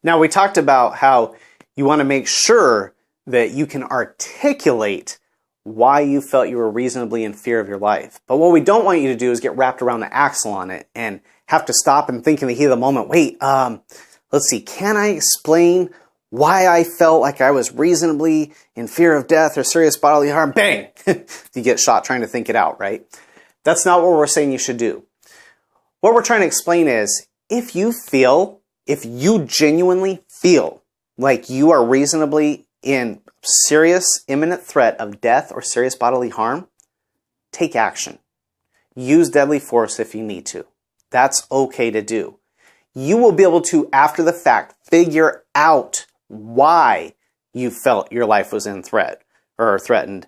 Now, we talked about how you want to make sure that you can articulate why you felt you were reasonably in fear of your life. But what we don't want you to do is get wrapped around the axle on it and have to stop and think in the heat of the moment, wait, let's see, can I explain why I felt like I was reasonably in fear of death or serious bodily harm? Bang! You get shot trying to think it out, right? That's not what we're saying you should do. What we're trying to explain is, if you genuinely feel like you are reasonably in serious, imminent threat of death or serious bodily harm, take action. Use deadly force if you need to. That's okay to do. You will be able to, after the fact, figure out why you felt your life was in threat or threatened,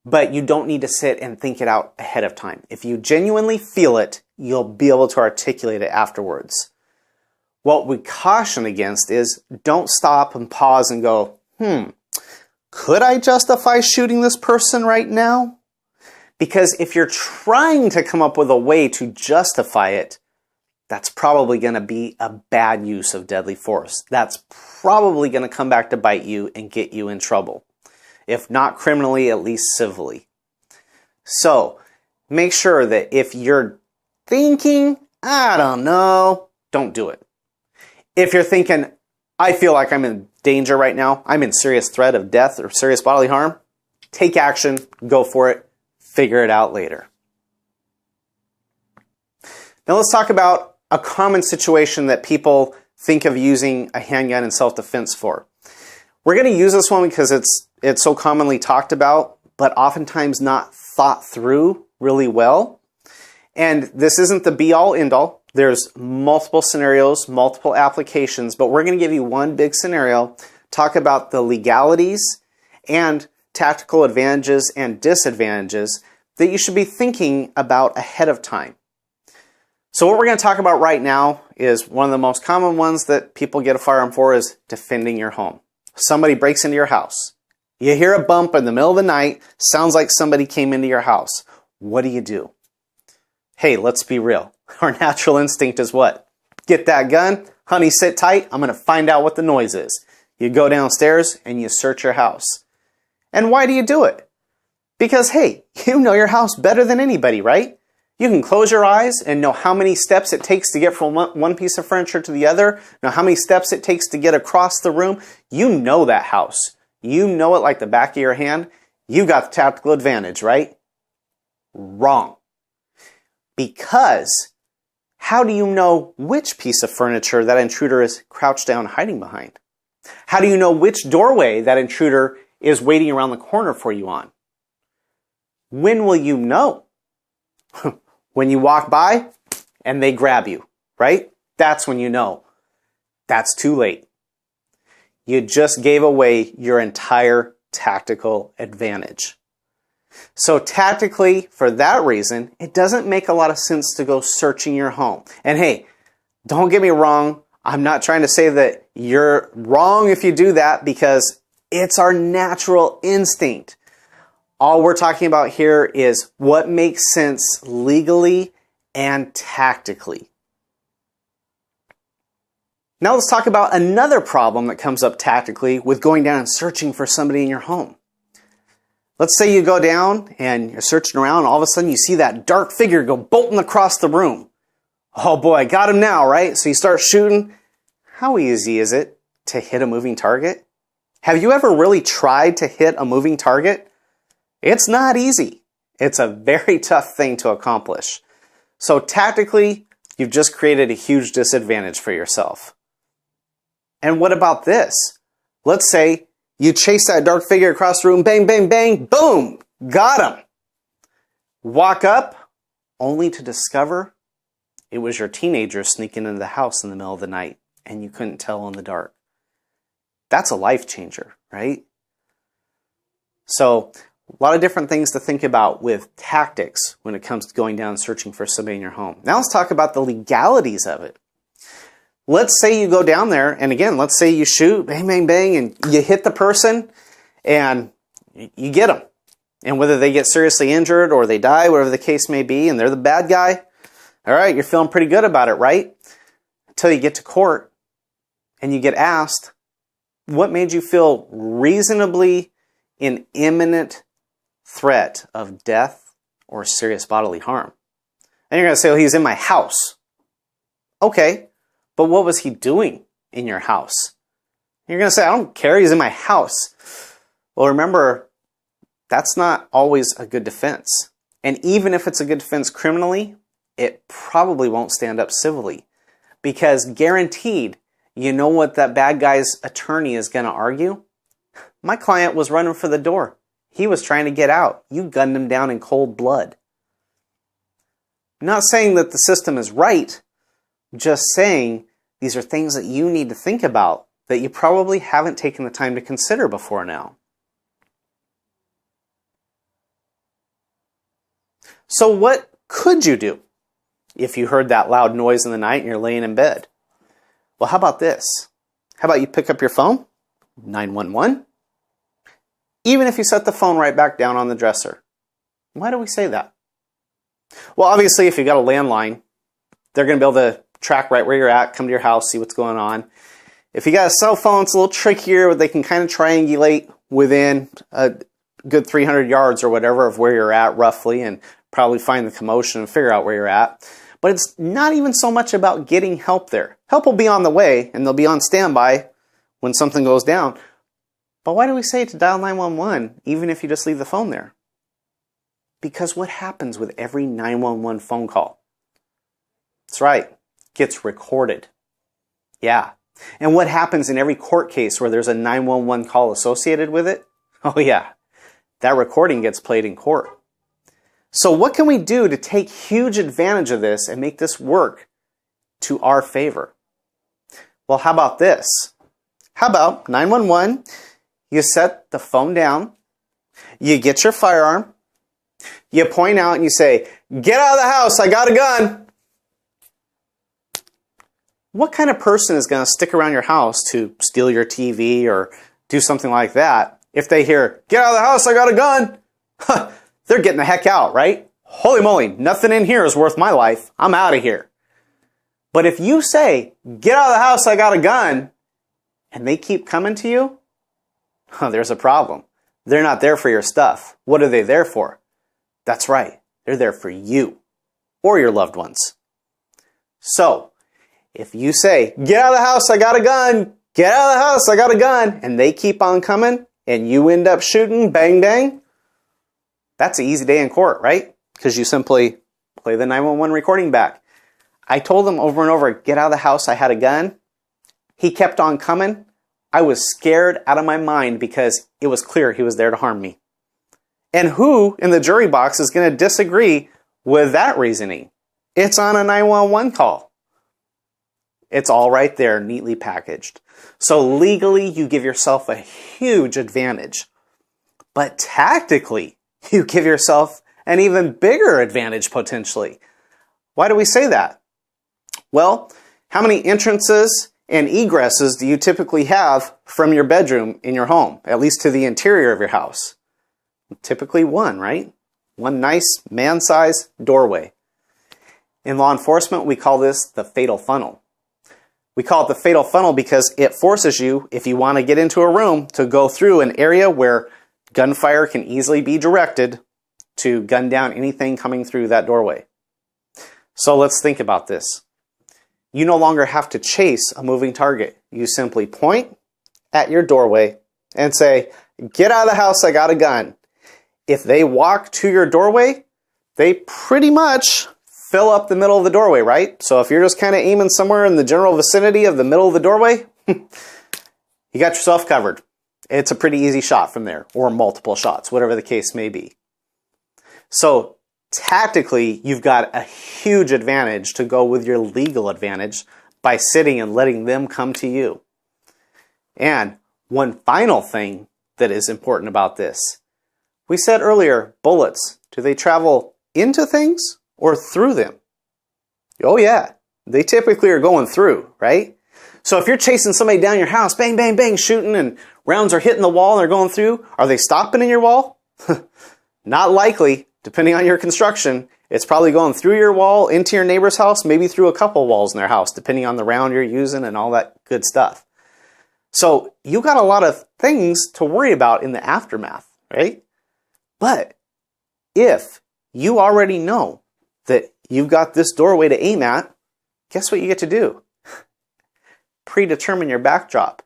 but you don't need to sit and think it out ahead of time. If you genuinely feel it, you'll be able to articulate it afterwards. What we caution against is don't stop and pause and go, could I justify shooting this person right now? Because if you're trying to come up with a way to justify it, that's probably going to be a bad use of deadly force. That's probably going to come back to bite you and get you in trouble. If not criminally, at least civilly. So, make sure that if you're thinking, I don't know, don't do it. If you're thinking, I feel like I'm in danger right now, I'm in serious threat of death or serious bodily harm, take action, go for it, figure it out later. Now let's talk about a common situation that people think of using a handgun in self-defense for. We're going to use this one because it's so commonly talked about, but oftentimes not thought through really well. And this isn't the be-all, end-all. There's multiple scenarios, multiple applications, but we're going to give you one big scenario, talk about the legalities and tactical advantages and disadvantages that you should be thinking about ahead of time. So what we're going to talk about right now is one of the most common ones that people get a firearm for is defending your home. Somebody breaks into your house. You hear a bump in the middle of the night, sounds like somebody came into your house. What do? Hey, let's be real. Our natural instinct is what? Get that gun, honey, sit tight, I'm going to find out what the noise is. You go downstairs and you search your house. And why do you do it? Because, hey, you know your house better than anybody, right? You can close your eyes and know how many steps it takes to get from one piece of furniture to the other, know how many steps it takes to get across the room. You know that house. You know it like the back of your hand. You got the tactical advantage, right? Wrong. Because how do you know which piece of furniture that intruder is crouched down hiding behind? How do you know which doorway that intruder is waiting around the corner for you on? When will you know? When you walk by and they grab you, right? That's when you know. That's too late. You just gave away your entire tactical advantage. So tactically, for that reason, it doesn't make a lot of sense to go searching your home. And hey, don't get me wrong. I'm not trying to say that you're wrong if you do that, because it's our natural instinct. All we're talking about here is what makes sense legally and tactically. Now let's talk about another problem that comes up tactically with going down and searching for somebody in your home. Let's say you go down and you're searching around, and all of a sudden you see that dark figure go bolting across the room. Oh boy, got him now, right? So you start shooting. How easy is it to hit a moving target? Have you ever really tried to hit a moving target? It's not easy. It's a very tough thing to accomplish. So tactically, you've just created a huge disadvantage for yourself. And what about this? Let's say you chase that dark figure across the room, bang, bang, bang, boom, got him. Walk up, only to discover it was your teenager sneaking into the house in the middle of the night, and you couldn't tell in the dark. That's a life changer, right? So, a lot of different things to think about with tactics when it comes to going down and searching for somebody in your home. Now let's talk about the legalities of it. Let's say you go down there, and again, let's say you shoot, bang, bang, bang, and you hit the person, and you get them. And whether they get seriously injured or they die, whatever the case may be, and they're the bad guy, all right, you're feeling pretty good about it, right? Until you get to court, and you get asked, what made you feel reasonably in imminent threat of death or serious bodily harm? And you're going to say, well, he's in my house. Okay, but what was he doing in your house? You're going to say, I don't care, he's in my house. Well, remember, that's not always a good defense. And even if it's a good defense criminally, it probably won't stand up civilly. Because guaranteed, you know what that bad guy's attorney is going to argue? My client was running for the door. He was trying to get out. You gunned him down in cold blood. I'm not saying that the system is right, just saying these are things that you need to think about that you probably haven't taken the time to consider before now. So what could you do if you heard that loud noise in the night and you're laying in bed? Well, how about this? How about you pick up your phone, 911, even if you set the phone right back down on the dresser. Why do we say that? Well, obviously, if you got a landline, they're going to be able to track right where you're at, come to your house, see what's going on. If you got a cell phone, it's a little trickier. They can kind of triangulate within a good 300 yards or whatever of where you're at roughly and probably find the commotion and figure out where you're at. But it's not even so much about getting help there. Help will be on the way and they'll be on standby when something goes down. But why do we say to dial 911 even if you just leave the phone there? Because what happens with every 911 phone call? That's right, it gets recorded. Yeah. And what happens in every court case where there's a 911 call associated with it? Oh yeah, that recording gets played in court. So what can we do to take huge advantage of this and make this work to our favor? Well, how about this? How about 911, you set the phone down, you get your firearm, you point out and you say, get out of the house, I got a gun. What kind of person is going to stick around your house to steal your TV or do something like that if they hear, get out of the house, I got a gun? Huh, they're getting the heck out, right? Holy moly, nothing in here is worth my life. I'm out of here. But if you say, get out of the house, I got a gun, and they keep coming to you, there's a problem. They're not there for your stuff. What are they there for? That's right, they're there for you or your loved ones. So, if you say, get out of the house, I got a gun, get out of the house, I got a gun, and they keep on coming, and you end up shooting, bang, bang, that's an easy day in court, right? Because you simply play the 911 recording back. I told him over and over, get out of the house, I had a gun. He kept on coming. I was scared out of my mind because it was clear he was there to harm me. And who in the jury box is going to disagree with that reasoning? It's on a 911 call. It's all right there, neatly packaged. So legally, you give yourself a huge advantage. But tactically, you give yourself an even bigger advantage potentially. Why do we say that? Well, how many entrances and egresses do you typically have from your bedroom in your home, at least to the interior of your house? Typically one, right? One nice man-sized doorway. In law enforcement, we call this the fatal funnel. We call it the fatal funnel because it forces you, if you want to get into a room, to go through an area where gunfire can easily be directed to gun down anything coming through that doorway. So let's think about this. You no longer have to chase a moving target. You simply point at your doorway and say, get out of the house, I got a gun. If they walk to your doorway, they pretty much fill up the middle of the doorway, right? So if you're just kind of aiming somewhere in the general vicinity of the middle of the doorway, you got yourself covered. It's a pretty easy shot from there, or multiple shots, whatever the case may be. So tactically, you've got a huge advantage to go with your legal advantage by sitting and letting them come to you. And one final thing that is important about this. We said earlier, bullets, do they travel into things or through them? Oh yeah, they typically are going through, right? So if you're chasing somebody down your house, bang, bang, bang, shooting, and rounds are hitting the wall and they're going through, are they stopping in your wall? Not likely. Depending on your construction, it's probably going through your wall, into your neighbor's house, maybe through a couple walls in their house, depending on the round you're using and all that good stuff. So you got a lot of things to worry about in the aftermath, right? But if you already know that you've got this doorway to aim at, guess what you get to do? Predetermine your backdrop.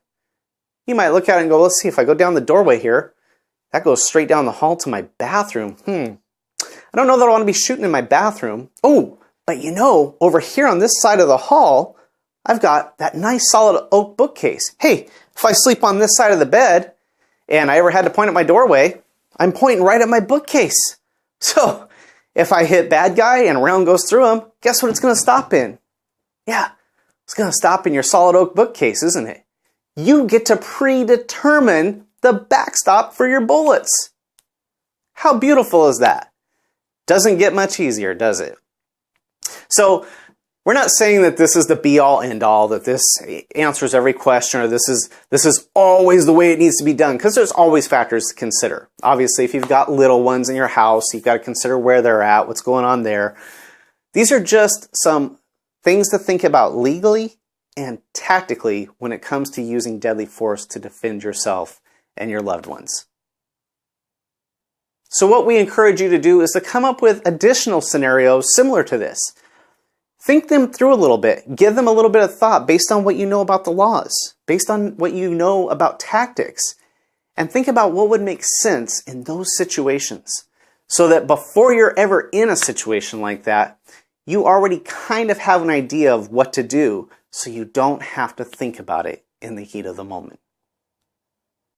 You might look at it and go, let's see, if I go down the doorway here, that goes straight down the hall to my bathroom. I don't know that I want to be shooting in my bathroom. Oh, but you know, over here on this side of the hall, I've got that nice solid oak bookcase. Hey, if I sleep on this side of the bed and I ever had to point at my doorway, I'm pointing right at my bookcase. So if I hit bad guy and a round goes through him, guess what it's going to stop in? Yeah, it's going to stop in your solid oak bookcase, isn't it? You get to predetermine the backstop for your bullets. How beautiful is that? Doesn't get much easier, does it? So we're not saying that this is the be-all, end-all, that this answers every question, or this is always the way it needs to be done, because there's always factors to consider. Obviously, if you've got little ones in your house, you've got to consider where they're at, what's going on there. These are just some things to think about legally and tactically when it comes to using deadly force to defend yourself and your loved ones. So what we encourage you to do is to come up with additional scenarios similar to this. Think them through a little bit. Give them a little bit of thought based on what you know about the laws, based on what you know about tactics, and think about what would make sense in those situations so that before you're ever in a situation like that, you already kind of have an idea of what to do so you don't have to think about it in the heat of the moment.